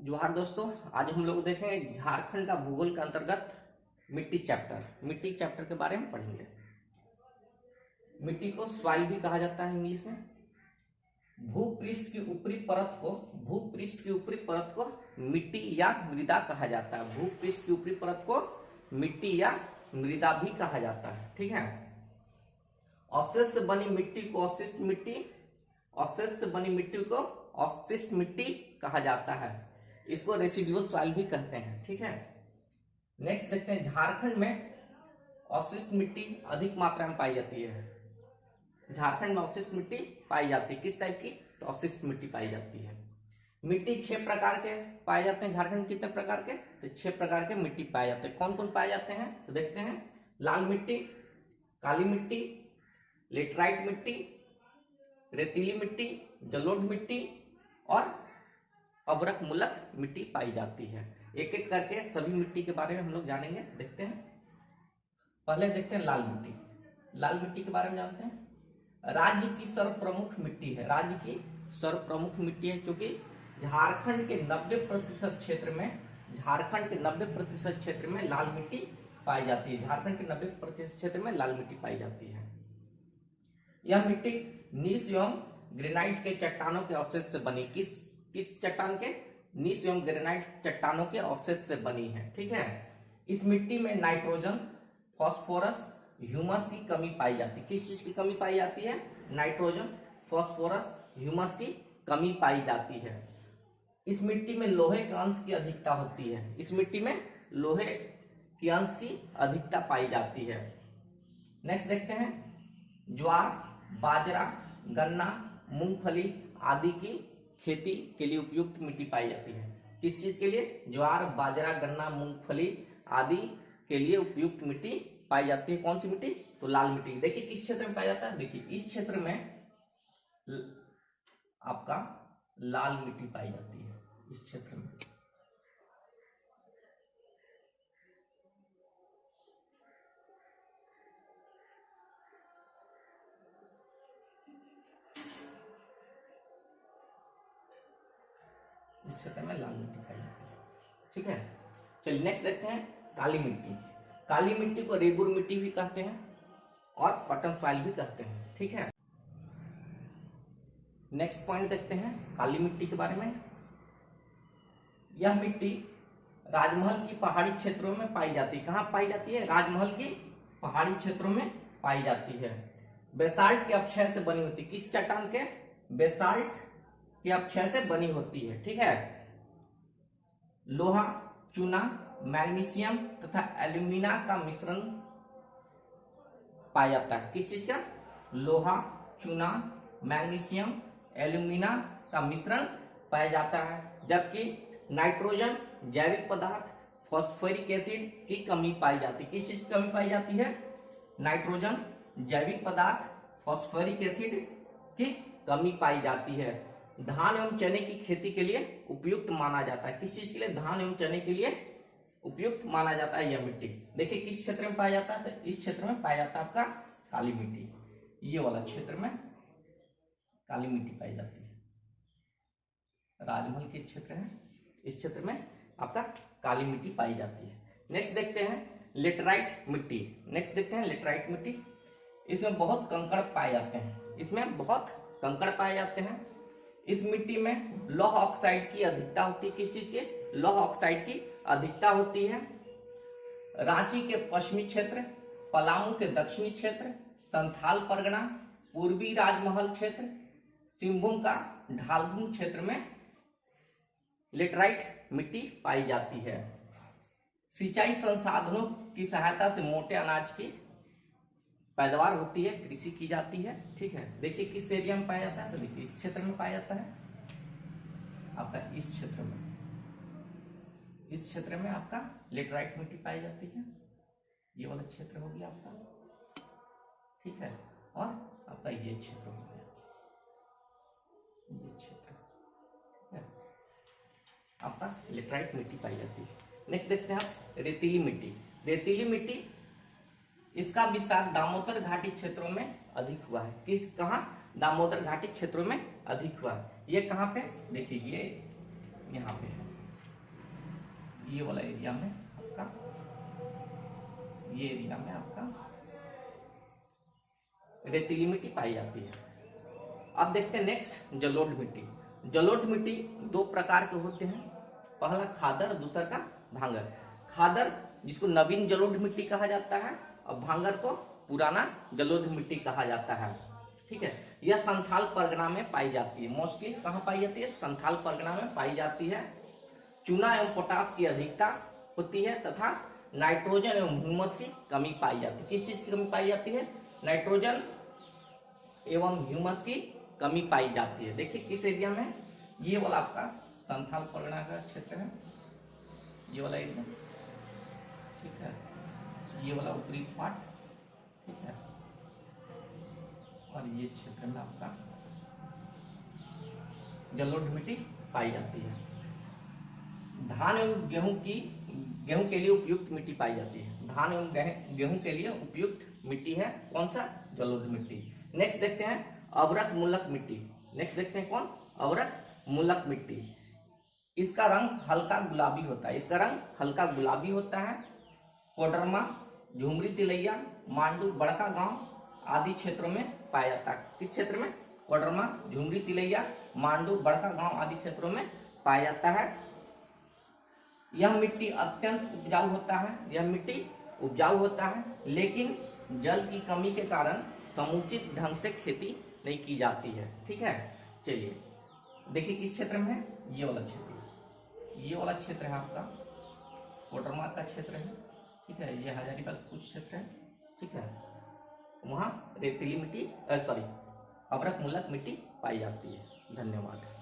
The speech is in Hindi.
जोहार दोस्तों, आज हम लोग देखेंगे झारखंड का भूगोल के अंतर्गत मिट्टी चैप्टर के बारे में पढ़ेंगे। मिट्टी को सॉइल भी कहा जाता है इंग्लिश में। भूपृष्ठ की ऊपरी परत को मिट्टी या मृदा कहा जाता है। भूपृष्ठ की ऊपरी परत को मिट्टी या मृदा भी कहा जाता है। ठीक है। अवशेष से बनी मिट्टी को अवशिष्ट मिट्टी कहा जाता है। इसको रेसिडुअल सॉइल भी कहते हैं। ठीक है। नेक्स्ट देखते हैं, झारखंड में अवशिष्ट मिट्टी अधिक मात्रा में पाई जाती है। झारखंड में अवशिष्ट मिट्टी पाई जाती है। किस टाइप की? तो अवशिष्ट मिट्टी पाई जाती है। मिट्टी 6 प्रकार के पाए जाते हैं। झारखंड में कितने प्रकार के? तो 6 प्रकार के मिट्टी पाए जाते हैं। कौन कौन पाए जाते हैं? तो देखते हैं, लाल मिट्टी, काली मिट्टी, लेटराइट मिट्टी, रेतीली मिट्टी, जलोढ़ मिट्टी और अभ्रक मूलक मिट्टी पाई जाती है। एक एक करके सभी मिट्टी के बारे में हम लोग जानेंगे। देखते हैं, पहले देखते हैं लाल मिट्टी। लाल मिट्टी के बारे में जानते हैं। राज्य की सर्वप्रमुख मिट्टी है। राज्य की सर्वप्रमुख मिट्टी है क्योंकि झारखंड के 90% क्षेत्र में लाल मिट्टी पाई जाती है। झारखंड के 90% क्षेत्र में लाल मिट्टी पाई जाती है। यह मिट्टी नीस एवं ग्रेनाइट के चट्टानों के अवशेष से बनी। किस चट्टान के? नीस एवं ग्रेनाइट चट्टानों के अवशेष से बनी है। ठीक है। इस मिट्टी में नाइट्रोजन, फास्फोरस, ह्यूमस की कमी पाई जाती है। किस चीज की कमी पाई जाती है? नाइट्रोजन, फास्फोरस, ह्यूमस की कमी पाई जाती है। इस मिट्टी में लोहे के अंश की अधिकता होती है। इस मिट्टी में लोहे के अंश की अधिकता पाई जाती है। नेक्स्ट देखते हैं, ज्वार, बाजरा, गन्ना, मूंगफली आदि की खेती के लिए उपयुक्त मिट्टी पाई जाती है। किस चीज के लिए? ज्वार, बाजरा, गन्ना, मूंगफली आदि के लिए उपयुक्त मिट्टी पाई जाती है। कौन सी मिट्टी? तो लाल मिट्टी। देखिए किस क्षेत्र में पाया जाता है। देखिए इस क्षेत्र में आपका लाल मिट्टी पाई जाती है। इस क्षेत्र में लाल मिट्टी पाई जाती है। ठीक है। चलिए नेक्स्ट देखते हैं, काली मिट्टी। काली मिट्टी को रेगुर मिट्टी भी कहते हैं और पटन सॉइल भी कहते हैं। ठीक है। नेक्स्ट पॉइंट देखते हैं काली मिट्टी के बारे में। यह मिट्टी राजमहल की पहाड़ी क्षेत्रों में पाई जाती है। कहां पाई जाती है? राजमहल की पहाड़ी क्षेत्रों में पाई जाती है। बेसाल्ट के अपक्षय से बनी होती है। किस चट्टान के? बेसाल्ट के अपक्षय से बनी होती है। ठीक है। लोहा, चूना, मैग्नीशियम तथा एल्यूमिना का मिश्रण पाया जाता है। किस चीज का? लोहा, चूना, मैग्नीशियम, एल्यूमिना का मिश्रण पाया जाता है। जबकि नाइट्रोजन, जैविक पदार्थ, फॉस्फोरिक एसिड की कमी पाई जाती है। किस चीज की कमी पाई जाती है? नाइट्रोजन, जैविक पदार्थ, फॉस्फोरिक एसिड की कमी पाई जाती है। धान एवं चने की खेती के लिए उपयुक्त माना जाता है। किस चीज के लिए? धान एवं चने के लिए उपयुक्त माना जाता है यह मिट्टी। देखिए किस क्षेत्र में पाया जाता है? तो इस क्षेत्र में पाया जाता है आपका काली मिट्टी। ये वाला क्षेत्र में काली मिट्टी पाई जाती है। राजमहल के क्षेत्र है, इस क्षेत्र में आपका काली मिट्टी पाई जाती है। नेक्स्ट देखते हैं लेटराइट मिट्टी। इसमें बहुत कंकड़ पाए जाते हैं। इस मिट्टी में लौह ऑक्साइड की अधिकता होती है। किस चीज के? लौह ऑक्साइड की अधिकता होती है। रांची के पश्चिमी क्षेत्र, पलामू के दक्षिणी क्षेत्र, संथाल परगना, पूर्वी राजमहल क्षेत्र, सिंहभूम का ढालभूम क्षेत्र में लेटराइट मिट्टी पाई जाती है। सिंचाई संसाधनों की सहायता से मोटे अनाज की पैदावार होती है, कृषि की जाती है। ठीक है। देखिए किस एरिया में पाया जाता है। तो देखिए इस क्षेत्र में पाया जाता है आपका। इस क्षेत्र में आपका लेटराइट मिट्टी पाई जाती है। ये वाला क्षेत्र हो गया आपका। ठीक है। और आपका ये क्षेत्र हो गया, ये क्षेत्र। ठीक है। आपका लेटराइट मिट्टी पाई जाती है। नेक्स्ट देखते हैं आप रेतीली मिट्टी। इसका विस्तार दामोदर घाटी क्षेत्रों में अधिक हुआ है। कहां? दामोदर घाटी क्षेत्रों में अधिक हुआ है। ये कहां पे? देखिए ये यहाँ पे है। ये वाला एरिया में आपका, ये एरिया में आपका रेतीली मिट्टी पाई जाती है। अब देखते हैं नेक्स्ट जलोढ़ मिट्टी। जलोढ़ मिट्टी दो प्रकार के होते हैं, पहला खादर, दूसरा का भांगर। खादर जिसको नवीन जलोढ़ मिट्टी कहा जाता है और भांगर को पुराना जलोढ़ मिट्टी कहा जाता है। ठीक है, यह संथाल परगना में पाई जाती है। मोस्टली कहाँ पाई जाती है? संथाल परगना में पाई जाती है। चूना एवं पोटास की अधिकता होती है तथा नाइट्रोजन एवं ह्यूमस की कमी पाई जाती है। किस चीज की कमी पाई जाती है? नाइट्रोजन एवं ह्यूमस की कमी पाई जाती है। देखिए किस एरिया में, ये वाला आपका संथाल परगना का क्षेत्र है, ये वाला एरिया, ठीक है, ये वाला ऊपरी पार्ट, ठीक है, और ये क्षेत्र में आपका जलोढ़ मिट्टी पाई जाती है। धान एवं गेहूं के लिए उपयुक्त मिट्टी पाई जाती है। धान एवं गेहूं के लिए उपयुक्त मिट्टी है कौन सा? जलोढ़ मिट्टी। नेक्स्ट देखते हैं अवरक मूलक मिट्टी। नेक्स्ट देखते हैं कौन? अवरक मूलक मिट्टी। इसका रंग हल्का गुलाबी होता है, इसका रंग हल्का गुलाबी होता है। कोडरमा, झुमरी तिलैया, मांडू, बड़का गांव आदि क्षेत्रों में पाया जाता है। किस क्षेत्र में? कोडरमा, झुमरी तिलैया, मांडू, बड़का गांव आदि क्षेत्रों में पाया जाता है। यह मिट्टी अत्यंत उपजाऊ होता है, यह मिट्टी उपजाऊ होता है, लेकिन जल की कमी के कारण समुचित ढंग से खेती नहीं की जाती है। ठीक है, चलिए देखिए किस क्षेत्र में है, ये वाला क्षेत्र, ये वाला क्षेत्र है आपका कोडरमा का क्षेत्र है। ठीक है, ये हजारीबाग कुछ क्षेत्र है। ठीक है, वहां रेतीली मिट्टी अवरक मूलक मिट्टी पाई जाती है। धन्यवाद।